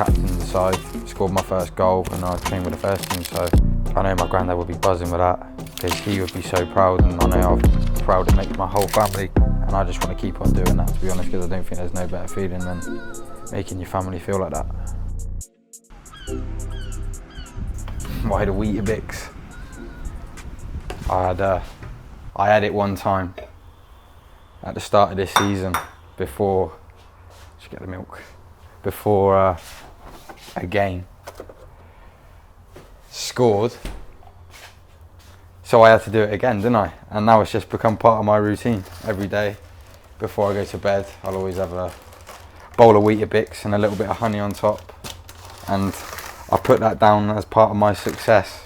captain of the side, scored my first goal, and I trained with the first team. So I know my granddad would be buzzing with that, because he would be so proud, and I know I'm proud it makes my whole family. And I just want to keep on doing that, to be honest, because I don't think there's no better feeling than making your family feel like that. Why the Weetabix? I had it one time at the start of this season before, just get the milk, before a game. Scored. So I had to do it again, didn't I? And now it's just become part of my routine. Every day before I go to bed, I'll always have a bowl of Weetabix and a little bit of honey on top. And I put that down as part of my success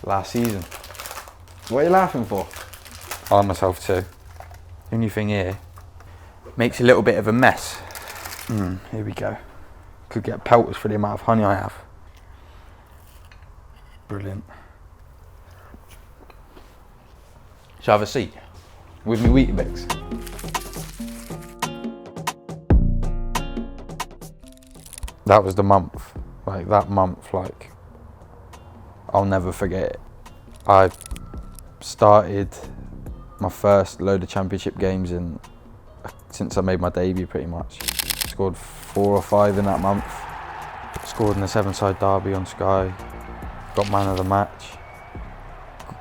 last season. What are you laughing for? I like myself too. The only thing here, makes a little bit of a mess. Here we go. Could get pelters for the amount of honey I have. Brilliant. Shall I have a seat with me Weetabix? That was the month. Like that month, like I'll never forget it. I started my first load of championship games since I made my debut, pretty much. Scored 4 or 5 in that month. Scored in the 7-side derby on Sky. Got man of the match.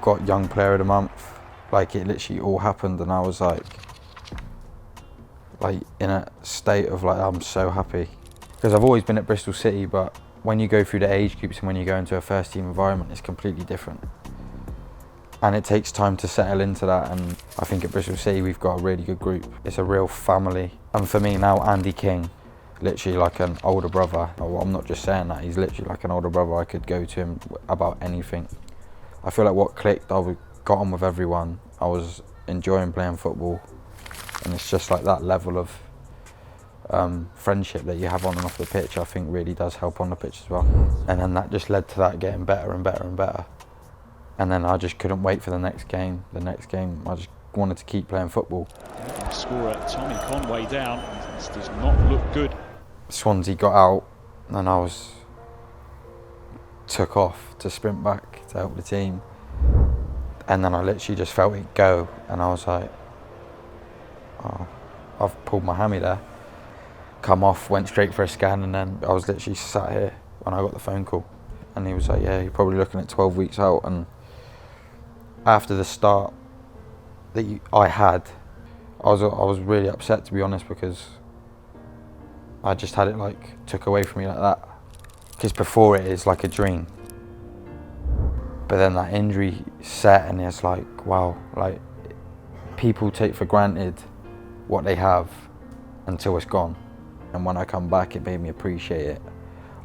Got young player of the month. Like it literally all happened, and I was like in a state of like, I'm so happy. Because I've always been at Bristol City, but when you go through the age groups and when you go into a first team environment, it's completely different. And it takes time to settle into that, and I think at Bristol City we've got a really good group. It's a real family. And for me now, Andy King, literally like an older brother. Well, I'm not just saying that, he's literally like an older brother. I could go to him about anything. I feel like what clicked, I got on with everyone. I was enjoying playing football, and it's just like that level of friendship that you have on and off the pitch, I think really does help on the pitch as well. And then that just led to that getting better and better and better. And then I just couldn't wait for the next game. The next game, I just wanted to keep playing football. Scorer Tommy Conway down. This does not look good. Swansea got out, and I took off to sprint back to help the team. And then I literally just felt it go, and I was like, oh, I've pulled my hammy there. Come off, went straight for a scan, and then I was literally sat here when I got the phone call. And he was like, yeah, you're probably looking at 12 weeks out. And after the start that I had, I was really upset, to be honest, because I just had it like took away from me like that. Because before it is like a dream. But then that injury set, and it's like, wow, like people take for granted what they have until it's gone. And when I come back, it made me appreciate it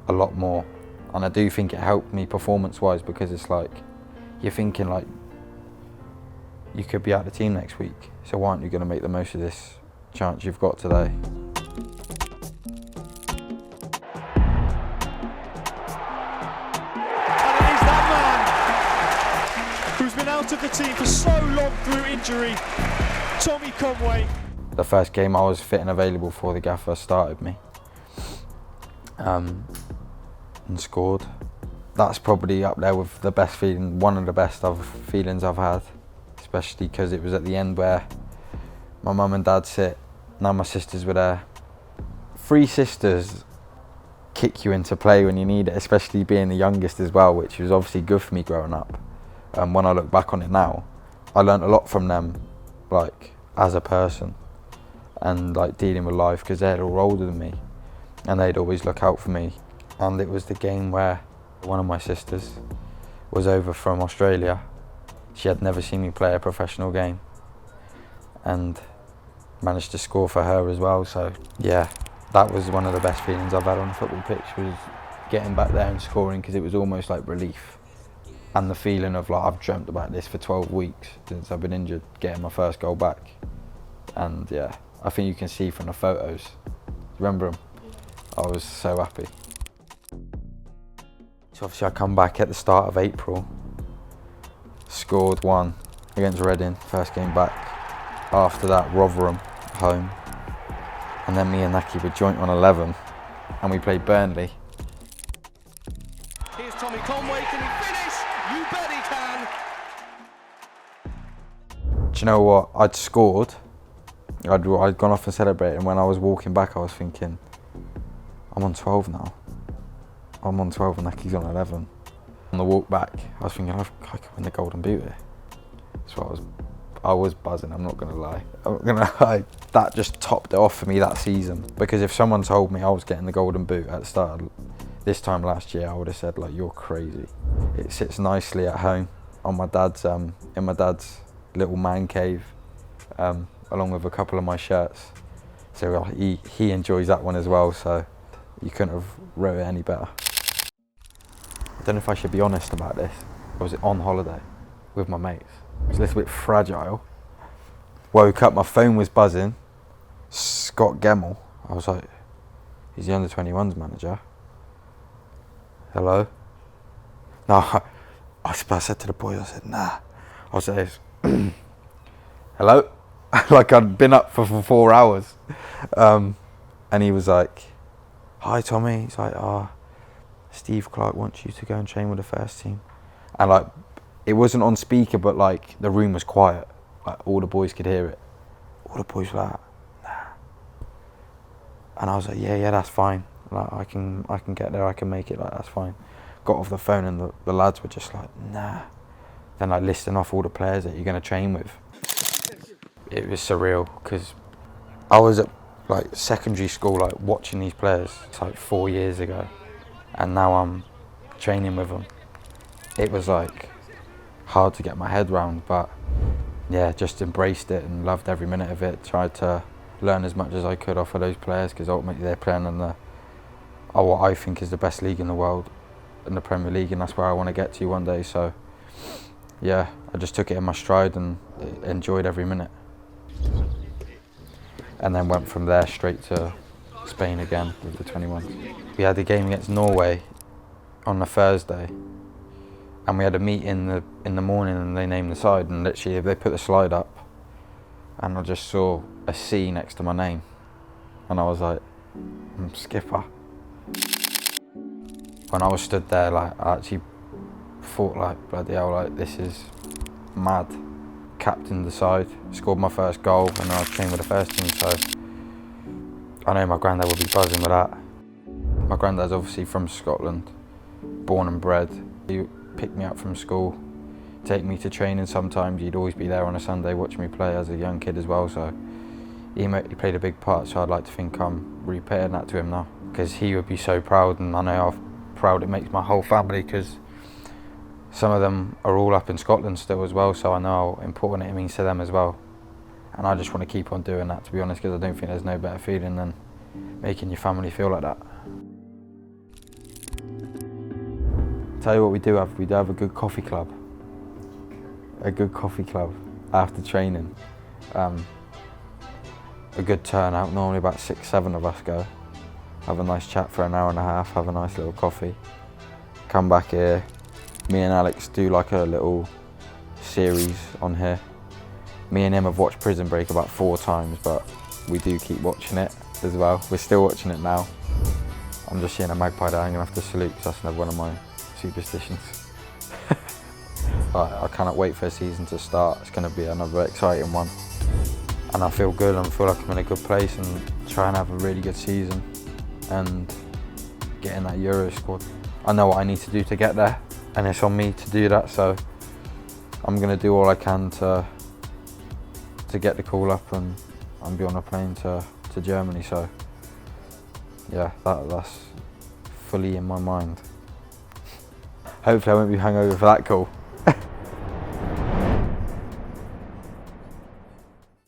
a lot more. And I do think it helped me performance-wise, because it's like, you're thinking like, you could be out of the team next week. So why aren't you going to make the most of this chance you've got today? And it is that man who's been out of the team for so long through injury, Tommy Conway. The first game I was fit and available for, the gaffer started me and scored. That's probably up there with the best feeling, one of the best feelings I've had, especially because it was at the end where my mum and dad sit, now my sisters were there. 3 sisters kick you into play when you need it, especially being the youngest as well, which was obviously good for me growing up. When I look back on it now, I learned a lot from them, like as a person, and like dealing with life, because they're all older than me and they'd always look out for me. And it was the game where one of my sisters was over from Australia. She had never seen me play a professional game and managed to score for her as well. So yeah, that was one of the best feelings I've had on the football pitch, was getting back there and scoring, because it was almost like relief. And the feeling of like, I've dreamt about this for 12 weeks since I've been injured, getting my first goal back. And yeah, I think you can see from the photos. Remember them? I was so happy. So obviously I come back at the start of April, scored 1 against Reading, first game back. After that, Rotherham, home. And then me and Naki were joint on 11 and we played Burnley. Here's Tommy Conway, can he finish? You bet he can. Do you know what? I'd scored. I'd gone off and celebrated, and when I was walking back, I was thinking, I'm on 12 now. I'm on 12 and Naki's on 11. On the walk back, I was thinking, I could win the Golden Boot here. So I was buzzing, I'm not gonna lie. That just topped it off for me that season. Because if someone told me I was getting the Golden Boot at the start of this time last year, I would have said, like, you're crazy. It sits nicely at home on my dad's, in my dad's little man cave, along with a couple of my shirts. So he enjoys that one as well, so you couldn't have wrote it any better. I don't know if I should be honest about this. I was on holiday with my mates. It was a little bit fragile. Woke up, my phone was buzzing. Scott Gemmell. I was like, he's the under-21s manager. Hello? No, I said to the boys, I said, nah. I was like, hello? Like I'd been up for 4 hours. And he was like, hi Tommy. He's like, Steve Clarke wants you to go and train with the first team. And like, it wasn't on speaker, but like the room was quiet. Like all the boys could hear it. All the boys were like, nah. And I was like, yeah, that's fine. Like I can get there, I can make it, like that's fine. Got off the phone and the lads were just like, nah. Then like listing off all the players that you're gonna train with. It was surreal, because I was at like secondary school, like watching these players. It's like 4 years ago. And now I'm training with them. It was like hard to get my head round, but yeah, just embraced it and loved every minute of it. Tried to learn as much as I could off of those players, because ultimately they're playing in what I think is the best league in the world, in the Premier League, and that's where I want to get to one day. So yeah, I just took it in my stride and enjoyed every minute. And then went from there straight to Spain again with the 21s. We had a game against Norway on a Thursday, and we had a meet in the morning, and they named the side, and literally they put the slide up, and I just saw a C next to my name, and I was like, I'm skipper. When I was stood there, like I actually thought, like, bloody hell, like this is mad. Captained the side, scored my first goal, and I trained with the first team, so I know my granddad would be buzzing with that. My granddad's obviously from Scotland, born and bred. He picked me up from school, take me to training sometimes. He'd always be there on a Sunday watching me play as a young kid as well, so he played a big part, so I'd like to think I'm repaying that to him now, because he would be so proud, and I know how proud it makes my whole family, because some of them are all up in Scotland still as well, so I know how important it means to them as well. And I just want to keep on doing that, to be honest, because I don't think there's no better feeling than making your family feel like that. Tell you what we do have a good coffee club. A good coffee club after training. A good turnout, normally about 6-7 of us go. Have a nice chat for an hour and a half, have a nice little coffee. Come back here. Me and Alex do like a little series on here. Me and him have watched Prison Break about 4 times, but we do keep watching it as well. We're still watching it now. I'm just seeing a magpie there, I'm gonna have to salute, because that's another one of my superstitions. I cannot wait for the season to start. It's gonna be another exciting one. And I feel good, and I feel like I'm in a good place, and try and have a really good season and get in that Euro squad. I know what I need to do to get there, and it's on me to do that, so I'm going to do all I can to get the call up and be on a plane to Germany. So yeah, that's fully in my mind. Hopefully I won't be hungover for that call.